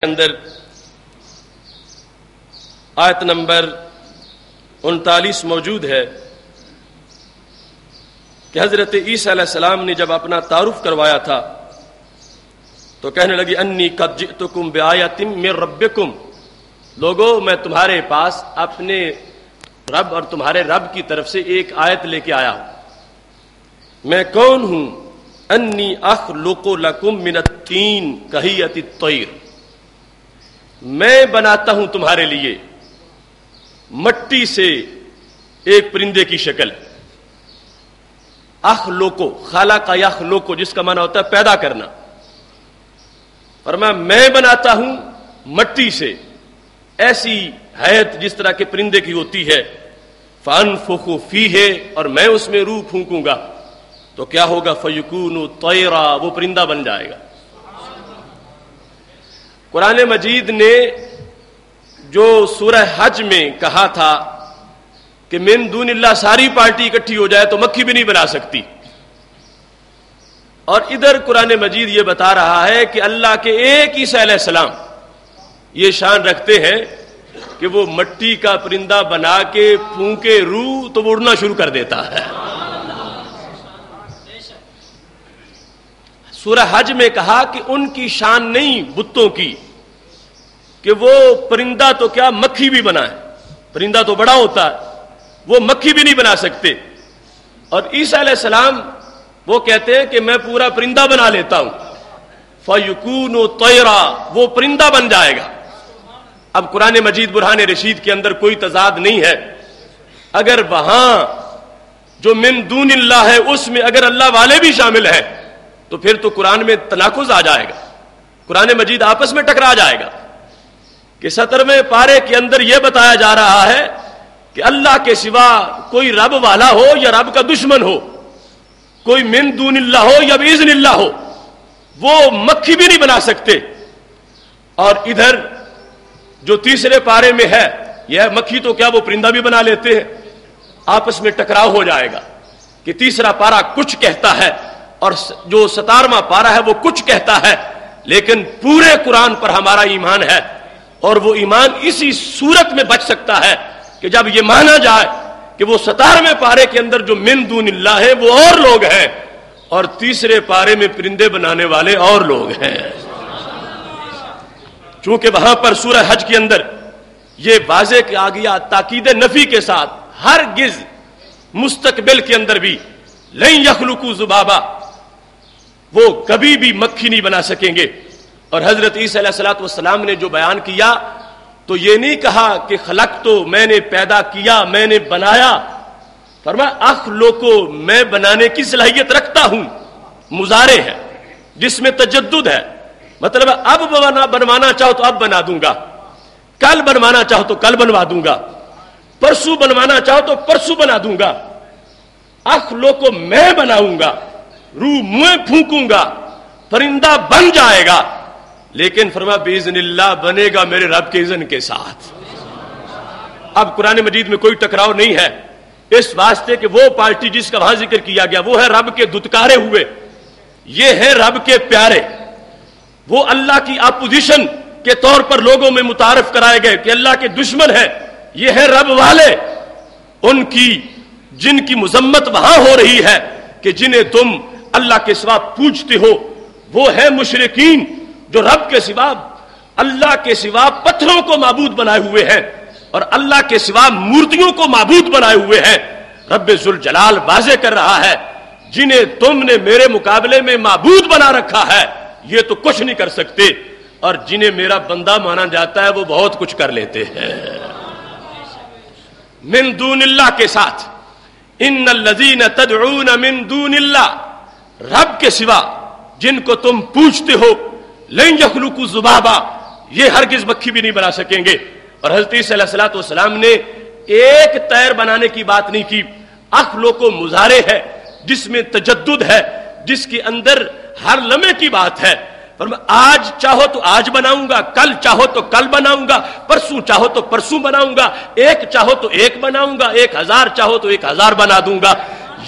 اندر آیت نمبر 39 موجود ہے کہ حضرت عیسیٰ علیہ السلام نے جب اپنا تعارف کروایا تھا تو کہنے لگی انی قد جئتکم بآیۃ من ربکم، لوگو میں تمہارے پاس اپنے رب اور تمہارے رب کی طرف سے ایک آیت لے کے آیا ہوں۔ میں کون ہوں؟ انی اخلق لکم من الطین کہیۃ الطیر، میں بناتا ہوں تمہارے لیے مٹی سے ایک پرندے کی شکل۔ اخلقو، خلق یخلق، جس کا معنی ہوتا ہے پیدا کرنا۔ فرمایا میں بناتا ہوں مٹی سے ایسی حیت جس طرح کے پرندے کی ہوتی ہے، فانفخ فیہ، اور میں اس میں روح پھونکوں گا تو کیا ہوگا؟ فیکون طیرا، وہ پرندہ بن جائے گا۔ قرآن مجید نے جو سورہ حج میں کہا تھا کہ من دون اللہ ساری پارٹی اکٹھی ہو جائے تو مکھی بھی نہیں بنا سکتی، اور ادھر قرآن مجید یہ بتا رہا ہے کہ اللہ کے ایک عیسیٰ علیہ السلام یہ شان رکھتے ہیں کہ وہ مٹی کا پرندہ بنا کے پھونکے روح تو وہ اڑنا شروع کر دیتا ہے۔ سورہ حج میں کہا کہ ان کی شان نہیں بتوں کی کہ وہ پرندہ تو کیا مکھی بھی بنائے، پرندہ تو بڑا ہوتا ہے، وہ مکھی بھی نہیں بنا سکتے، اور عیسیٰ علیہ السلام وہ کہتے ہیں کہ میں پورا پرندہ بنا لیتا ہوں، فَيَكُونُ طَيْرًا، وہ پرندہ بن جائے گا۔ اب قرآن مجید برہان رشید کے اندر کوئی تضاد نہیں ہے، اگر وہاں جو من دون اللہ ہے اس میں اگر اللہ والے بھی شامل ہیں تو پھر تو قرآن میں تناقض آ جائے گا، قرآن مجید آپس میں ٹکرا جائے گا کہ 17ویں پارے کے اندر یہ بتایا جا رہا ہے کہ اللہ کے سوا کوئی رب والا ہو یا رب کا دشمن ہو، کوئی من دون اللہ ہو یا باذن اللہ ہو، وہ مکھی بھی نہیں بنا سکتے، اور ادھر جو تیسرے پارے میں ہے یہ مکھی تو کیا وہ پرندہ بھی بنا لیتے ہیں۔ آپس میں ٹکراؤ ہو جائے گا کہ تیسرا پارا کچھ کہتا ہے اور جو 17واں پارا ہے وہ کچھ کہتا ہے، لیکن پورے قرآن پر ہمارا ایمان ہے، اور وہ ایمان اسی صورت میں بچ سکتا ہے کہ جب یہ مانا جائے کہ وہ 17ویں پارے کے اندر جو من دون اللہ ہے وہ اور لوگ ہیں، اور تیسرے پارے میں پرندے بنانے والے اور لوگ ہیں۔ چونکہ وہاں پر سورہ حج کے اندر یہ واضح آ گیا تاکید نفی کے ساتھ، ہرگز مستقبل کے اندر بھی لن یخلقوا ذبابا، وہ کبھی بھی مکھی نہیں بنا سکیں گے۔ اور حضرت عیسیٰ علیہ السلام نے جو بیان کیا تو یہ نہیں کہا کہ خلق تو میں نے پیدا کیا، میں نے بنایا، فرمایا اخلقو، میں بنانے کی صلاحیت رکھتا ہوں، مضارع ہے جس میں تجدد ہے، مطلب اب بنوانا چاہو تو اب بنا دوں گا، کل بنوانا چاہو تو کل بنوا دوں گا، پرسوں بنوانا چاہو تو پرسوں بنا دوں گا۔ اخلقو، میں بناؤں گا، روح میں پھونکوں گا، پرندہ بن جائے گا، لیکن فرمایا باذن اللہ، بنے گا میرے رب کے اذن کے ساتھ۔ اب قرآن مجید میں کوئی ٹکراؤ نہیں ہے، اس واسطے کہ وہ پارٹی جس کا وہاں ذکر کیا گیا وہ ہے رب کے دھتکارے ہوئے، یہ ہے رب کے پیارے، وہ اللہ کی اپوزیشن کے طور پر لوگوں میں متعارف کرائے گئے کہ اللہ کے دشمن ہے، یہ ہے رب والے، ان کی جن کی مذمت وہاں ہو رہی ہے کہ جنہیں تم اللہ کے سوا پوجتے ہو، وہ ہے مشرکین جو رب کے سوا، اللہ کے سوا پتھروں کو معبود بنائے ہوئے ہیں اور اللہ کے سوا مورتیوں کو معبود بنائے ہوئے ہیں۔ رب ذوالجلال واضح کر رہا ہے جنہیں تم نے میرے مقابلے میں معبود بنا رکھا ہے یہ تو کچھ نہیں کر سکتے، اور جنہیں میرا بندہ مانا جاتا ہے وہ بہت کچھ کر لیتے ہیں۔ من دون اللہ کے ساتھ، ان الذین تدعون من دون اللہ، رب کے سوا جن کو تم پوچھتے ہو، لن یخلقوا ذبابا، یہ ہرگز مکھی بھی نہیں بنا سکیں گے۔ اور حضرت عیسیٰ علیہ السلام نے ایک طیر بنانے کی بات نہیں کی، اخلقو مضارع ہے جس میں تجدد ہے، جس کے اندر ہر لمحے کی بات ہے۔ آج چاہو تو آج بناؤں گا، کل چاہو تو کل بناؤں گا، پرسوں چاہو تو پرسوں بناؤں گا، ایک چاہو تو ایک بناؤں گا، 1000 چاہو تو 1000 بنا دوں گا۔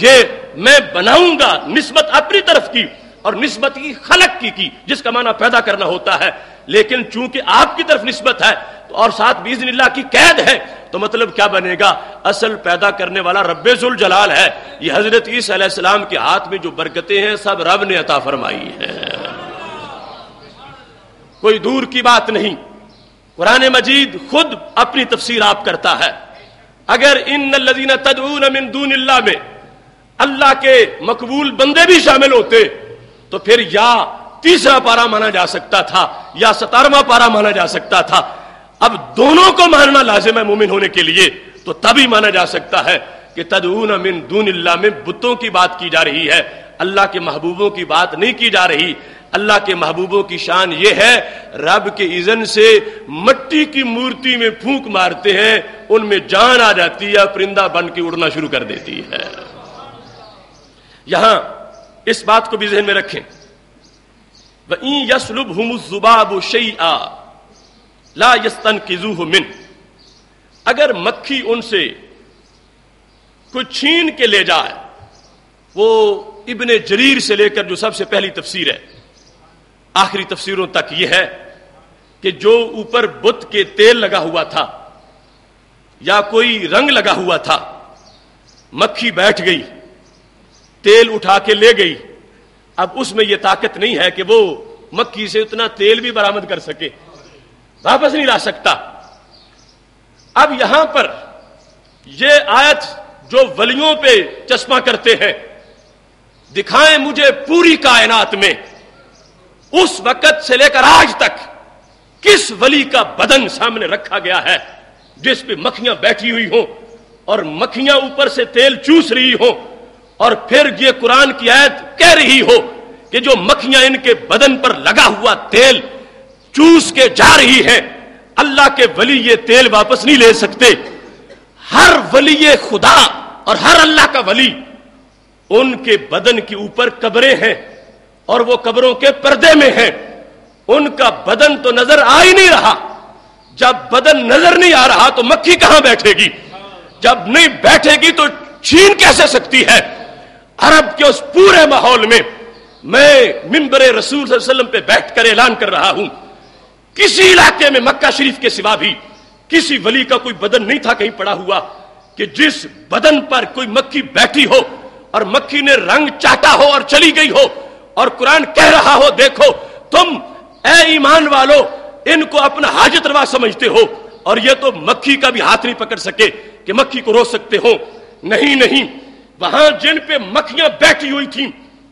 یہ میں بناؤں گا نسبت اپنی طرف کی، اور نسبت کی خلق کی جس کا معنی پیدا کرنا ہوتا ہے، لیکن چونکہ آپ کی طرف نسبت ہے تو اور ساتھ باذن اللہ کی قید ہے تو مطلب کیا بنے گا؟ اصل پیدا کرنے والا رب ذوالجلال ہے. یہ حضرت عیسیٰ علیہ السلام کے ہاتھ میں جو برکتیں ہیں سب رب نے عطا فرمائی ہیں، کوئی دور کی بات نہیں. قرآن مجید خود اپنی تفسیر آپ کرتا ہے. اگر ان الذین تدعون من دون اللہ میں اللہ کے مقبول بندے بھی شامل ہوتے تو پھر یا تیسرا پارا مانا جا سکتا تھا یا 17واں پارا مانا جا سکتا تھا. اب دونوں کو ماننا لازم ہے مومن ہونے کے لیے، تو تبھی مانا جا سکتا ہے کہ تدعون من دون اللہ میں بتوں کی بات کی جا رہی ہے، اللہ کے محبوبوں کی بات نہیں کی جا رہی. اللہ کے محبوبوں کی شان یہ ہے رب کے اذن سے مٹی کی مورتی میں پھونک مارتے ہیں، ان میں جان آ جاتی ہے، پرندہ بن کے اڑنا شروع کر دیتی ہے. یہاں اس بات کو بھی ذہن میں رکھیں، وَإِن يَسْلُبْهُمُ الذُّبَابُ شَيْئًا لا يستنقذوه منه، اگر مکھی ان سے کوئی چھین کے لے جائے. وہ ابن جریر سے لے کر جو سب سے پہلی تفسیر ہے آخری تفسیروں تک یہ ہے کہ جو اوپر بت کے تیل لگا ہوا تھا یا کوئی رنگ لگا ہوا تھا، مکھی بیٹھ گئی، تیل اٹھا کے لے گئی. اب اس میں یہ طاقت نہیں ہے کہ وہ مکھی سے اتنا تیل بھی برآمد کر سکے، واپس نہیں لا سکتا. اب یہاں پر یہ آیت جو ولیوں پہ چشمہ کرتے ہیں، دکھائیں مجھے پوری کائنات میں اس وقت سے لے کر آج تک کس ولی کا بدن سامنے رکھا گیا ہے جس پہ مکھیاں بیٹھی ہوئی ہوں اور مکھیاں اوپر سے تیل چوس رہی ہوں، اور پھر یہ قرآن کی آیت کہہ رہی ہو کہ جو مکھیاں ان کے بدن پر لگا ہوا تیل چوس کے جا رہی ہیں، اللہ کے ولی یہ تیل واپس نہیں لے سکتے. ہر ولی خدا اور ہر اللہ کا ولی ان کے بدن کے اوپر قبریں ہیں اور وہ قبروں کے پردے میں ہیں. ان کا بدن تو نظر آ ہی نہیں رہا. جب بدن نظر نہیں آ رہا تو مکھی کہاں بیٹھے گی؟ جب نہیں بیٹھے گی تو چھین کیسے سکتی ہے؟ عرب کے اس پورے ماحول میں میں منبر رسول صلی اللہ علیہ وسلم پہ بیٹھ کر اعلان کر رہا ہوں، کسی علاقے میں مکہ شریف کے سوا بھی کسی ولی کا کوئی بدن نہیں تھا کہیں پڑا ہوا کہ جس بدن پر کوئی مکھی بیٹھی ہو اور مکھی نے رنگ چاٹا ہو اور چلی گئی ہو اور قرآن کہہ رہا ہو دیکھو تم اے ایمان والو ان کو اپنا حاجت روا سمجھتے ہو اور یہ تو مکھی کا بھی ہاتھ نہیں پکڑ سکے کہ مکھی کو روک سکتے ہو. نہیں نہیں، وہاں جن پہ مکھیاں بیٹھی ہوئی تھیں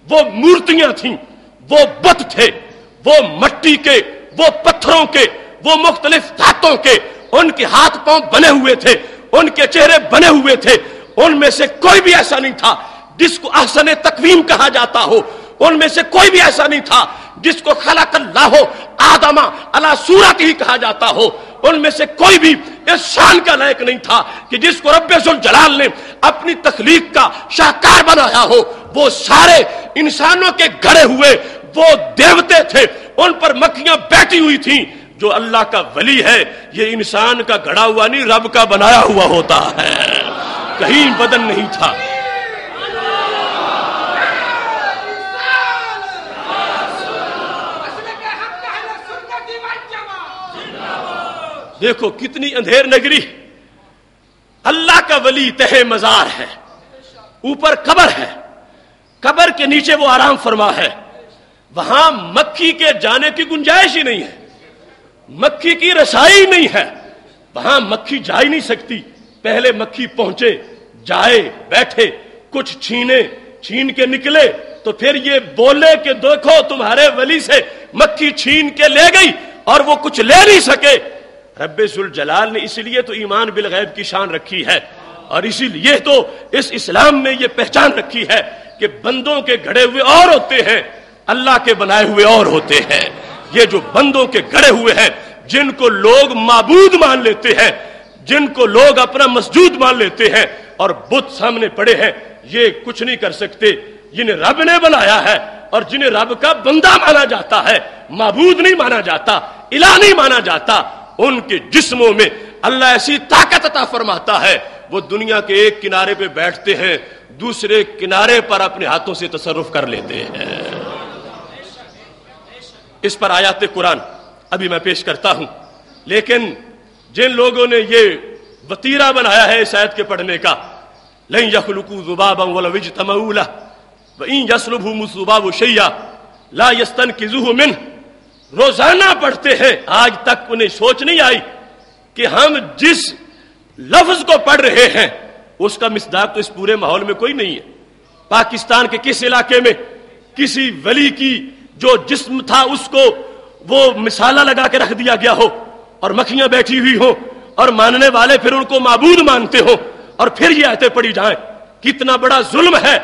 وہ مورتیاں تھیں، وہ بت تھے، وہ مٹی کے، وہ پتھروں کے، وہ مختلف دھاتوں کے. ان کے ہاتھ پاؤں بنے ہوئے تھے، ان کے چہرے بنے ہوئے تھے. ان میں سے کوئی بھی ایسا نہیں تھا جس کو احسن تقویم کہا جاتا ہو. ان میں سے کوئی بھی ایسا نہیں تھا جس کو خلق اللہ آدم علی صورت ہی کہا جاتا ہو. ان میں سے کوئی بھی اس شان کا لائق نہیں تھا کہ جس کو رب ذوالجلال نے اپنی تخلیق کا شاہکار بنایا ہو. وہ سارے انسانوں کے گڑے ہوئے وہ دیوتے تھے، ان پر مکھیاں بیٹھی ہوئی تھیں. جو اللہ کا ولی ہے یہ انسان کا گڑا ہوا نہیں، رب کا بنایا ہوا ہوتا ہے، کہیں بدن نہیں تھا. دیکھو کتنی اندھیر نگری. اللہ کا ولی تہ مزار ہے، اوپر قبر ہے، قبر کے نیچے وہ آرام فرما ہے. وہاں مکھی کے جانے کی گنجائش ہی نہیں ہے، مکھی کی رسائی نہیں ہے. وہاں مکھی جا ہی نہیں سکتی. پہلے مکھی پہنچے، جائے، بیٹھے، کچھ چھین کے نکلے تو پھر یہ بولے کہ دیکھو تمہارے ولی سے مکھی چھین کے لے گئی اور وہ کچھ لے نہیں سکے. رب ذوالجلال نے اس لیے تو ایمان بالغیب کی شان رکھی ہے اور اسی لیے تو اس اسلام میں یہ پہچان رکھی ہے کہ بندوں کے گھڑے ہوئے اور ہوتے ہیں، اللہ کے بنائے ہوئے اور ہوتے ہیں. یہ جو بندوں کے گڑے ہوئے ہیں، جن کو لوگ معبود مان لیتے ہیں، جن کو لوگ اپنا مسجود مان لیتے ہیں اور بت سامنے پڑے ہیں، یہ کچھ نہیں کر سکتے. جنہیں رب نے بنایا ہے اور جنہیں رب کا بندہ مانا جاتا ہے، معبود نہیں مانا جاتا، الہ نہیں مانا جاتا، ان کے جسموں میں اللہ ایسی طاقت عطا فرماتا ہے وہ دنیا کے ایک کنارے پہ بیٹھتے ہیں، دوسرے کنارے پر اپنے ہاتھوں سے تصرف کر لیتے ہیں. اس پر آیات قرآن ابھی میں پیش کرتا ہوں. لیکن جن لوگوں نے یہ وتیرہ بنایا ہے اس آیت کے پڑھنے کا، لن يخلقوا ذبابا ولو اجتمعوا له وان يسلبهم الذباب شيئا لا يستنقذوه منه، روزانہ پڑھتے ہیں، آج تک انہیں سوچ نہیں آئی کہ ہم جس لفظ کو پڑھ رہے ہیں اس کا مصداق تو اس پورے ماحول میں کوئی نہیں ہے. پاکستان کے کس علاقے میں کسی ولی کی جو جسم تھا اس کو وہ مسالہ لگا کے رکھ دیا گیا ہو اور مکھیاں بیٹھی ہوئی ہوں اور ماننے والے پھر ان کو معبود مانتے ہوں اور پھر یہ آیتیں پڑھی جائیں. کتنا بڑا ظلم ہے.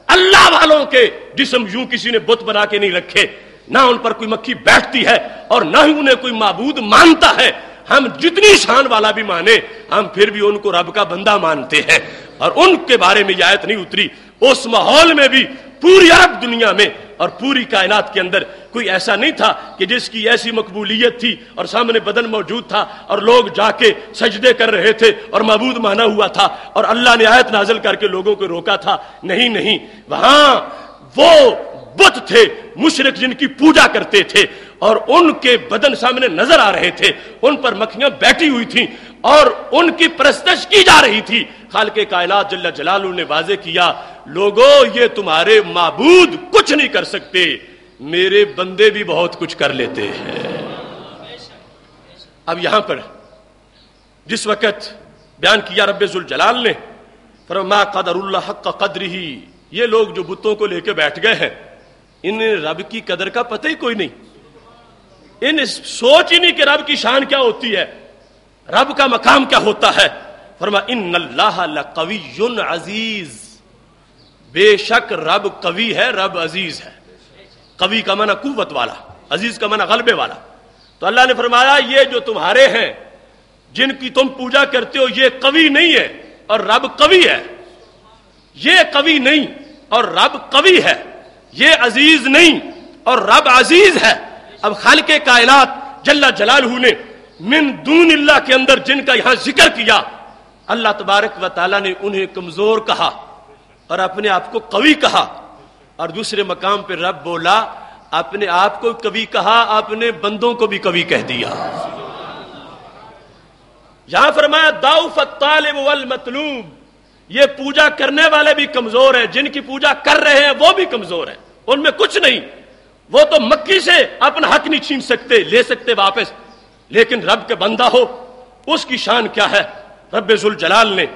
اللہ والوں کے جسم یوں کسی نے بت بنا کے نہیں رکھے، نہ ان پر کوئی مکھی بیٹھتی ہے اور نہ ہی انہیں کوئی معبود مانتا ہے. ہم جتنی شان والا بھی مانے ہم پھر بھی ان کو رب کا بندہ مانتے ہیں، اور ان کے بارے میں یہ آیت نہیں اتری. اس ماحول میں بھی پوری عرب دنیا میں اور پوری کائنات کے اندر کوئی ایسا نہیں تھا کہ جس کی ایسی مقبولیت تھی اور سامنے بدن موجود تھا اور لوگ جا کے سجدے کر رہے تھے اور معبود مانا ہوا تھا اور اللہ نے آیت نازل کر کے لوگوں کو روکا تھا. نہیں، وہاں وہ بت تھے مشرک جن کی پوجا کرتے تھے اور ان کے بدن سامنے نظر آ رہے تھے، ان پر مکھیاں بیٹھی ہوئی تھیں اور ان کی پرستش کی جا رہی تھی. خالق کائنات جل جلالہ نے واضح کیا، لوگوں یہ تمہارے معبود کچھ نہیں کر سکتے، میرے بندے بھی بہت کچھ کر لیتے ہیں. اب یہاں پر جس وقت بیان کیا رب ذوالجلال نے، فرما قدر اللہ حق قدرہ، یہ لوگ جو بتوں کو لے کے بیٹھ گئے ہیں انہیں رب کی قدر کا پتہ ہی کوئی نہیں، انہیں سوچ ہی نہیں کہ رب کی شان کیا ہوتی ہے، رب کا مقام کیا ہوتا ہے. فرما ان اللہ لقوی عزیز، بے شک رب قوی ہے، رب عزیز ہے. قوی کا معنی قوت والا، عزیز کا معنی غلبے والا. تو اللہ نے فرمایا یہ جو تمہارے ہیں جن کی تم پوجا کرتے ہو یہ قوی نہیں ہے اور رب قوی ہے. یہ قوی نہیں اور رب قوی ہے، یہ عزیز نہیں اور رب عزیز ہے. اب خالق کائنات جل جلالہ نے من دون اللہ کے اندر جن کا یہاں ذکر کیا، اللہ تبارک و تعالیٰ نے انہیں کمزور کہا اور اپنے آپ کو قوی کہا، اور دوسرے مقام پہ رب بولا اپنے آپ کو قوی کہا، اپنے بندوں کو بھی قوی کہہ دیا. یہاں فرمایا ضعف الطالب والمطلوب، یہ پوجا کرنے والے بھی کمزور ہیں، جن کی پوجا کر رہے ہیں وہ بھی کمزور ہیں، ان میں کچھ نہیں. وہ تو مکی سے اپنا حق نہیں چھین سکتے، لے سکتے واپس، لیکن رب کے بندہ ہو اس کی شان کیا ہے. رب ذوالجلال نے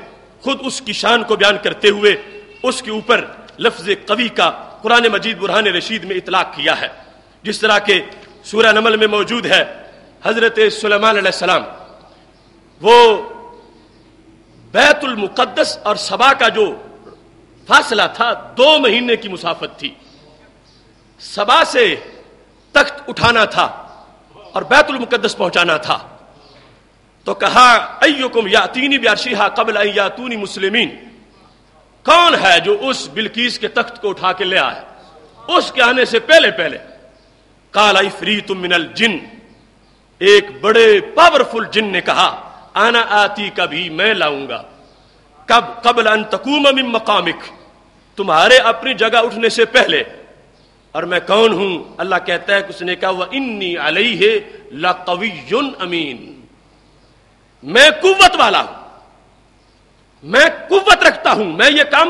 خود اس کی شان کو بیان کرتے ہوئے اس کے اوپر لفظ قوی کا قرآن مجید برہان رشید میں اطلاق کیا ہے، جس طرح کہ سورہ نمل میں موجود ہے. حضرت سلیمان علیہ السلام وہ بیت المقدس اور سبا کا جو فاصلہ تھا 2 مہینے کی مسافت تھی. سبا سے تخت اٹھانا تھا اور بیت المقدس پہنچانا تھا. تو کہا ایکم یاتینی بعرشہا قبل ان یاتونی مسلمین، کون ہے جو اس بلقیس کے تخت کو اٹھا کے لے آئے اس کے آنے سے پہلے. قال عفریت من الجن، ایک بڑے پاورفل جن نے کہا انا آتی کبھی میں لاؤں گا، کب قبل ان تقوم من مقامک، تمہارے اپنی جگہ اٹھنے سے پہلے. اور میں کون ہوں؟ اللہ کہتا ہے کہ اس نے کہا وانی علیہ لقوی امین، میں قوت والا ہوں، میں قوت رکھتا ہوں، میں یہ کام